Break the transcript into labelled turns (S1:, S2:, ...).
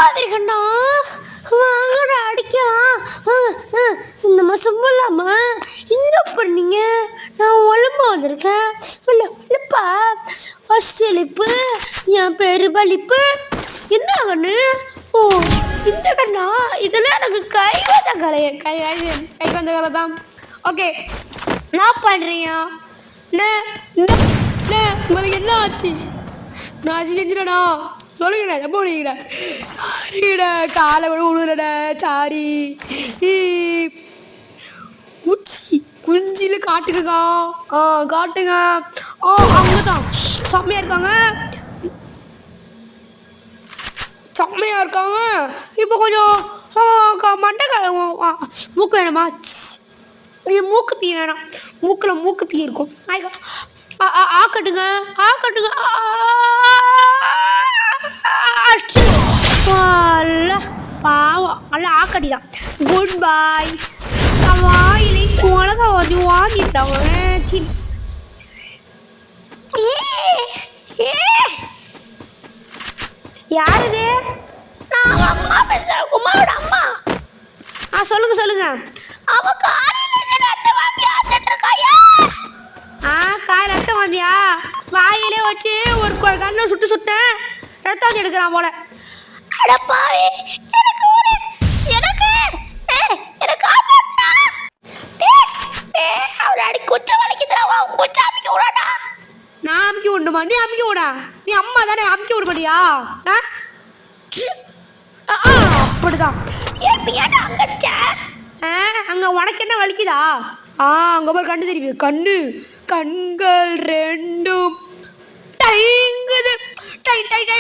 S1: வந்திருக்கண்ணா, வாங்கடா அடிக்கலாம். இந்த மாதம் போடலாமா? இங்கே பண்ணீங்க, நான் ஒழும்பு வந்திருக்கேன். இல்லைப்பா, வசலிப்பு என் பேரு பலிப்பு. என்ன கண்ணு? ஓ, இந்த கண்ணா, இதெல்லாம் எனக்கு கை வந்த கலை தான். ஓகே, நான் பண்ணுறியா? உங்களுக்கு என்ன ஆச்சு? நான் செஞ்சிடா சொல்லுங்கண்ணா, எப்போ விடுங்கண்ணா? சாரிடா, காலை கூட விழுறடா, சாரி. குஞ்சில காட்டுக்கா. காட்டுங்க. அவங்க தான் செம்மையா இருக்காங்க, செம்மையா இருக்காங்க. இப்போ கொஞ்சம் மண்டை மூக்கு வேணுமா? இது மூக்கு பீ வேணாம், மூக்கில் மூக்கு பீ இருக்கும். ஆக்கட்டுங்க, ஆக்கட்டுங்க. பாவம், நல்லா ஆக்கடிதான். குட் பாய். வாயிலை குழக வந்து வாங்கிட்டாங்க. யாருது? அம்மா பேசுறேன், குமாரோட அம்மா. சொல்லுங்க சொல்லுங்க. அவ காலையில ரத்தம் வாங்கி ஆத்திட்டு இருக்காயா? காய் ரத்தம் வாந்தியா? வாயிலே வச்சு ஒரு கண்ணை சுட்டேன், ரத்தம் எடுக்கிறான் போல. அடப்பாவே, எனக்கு அவளை அடி குச்சம் வலிக்குதுடா. குச்சம் அமைக்க விடாடா. நான் அமைக்க விடணுமா? நீ அமைக்க விடா. நீ அம்மா தானே, அமைக்க விட மாட்டியா? அப்படிதான். அங்க உனக்கு என்ன வலிக்குதா? அங்க போய் கண்ணு தெரியுது. கண்கள் ரெண்டும் டைங்குது, டைங்குது.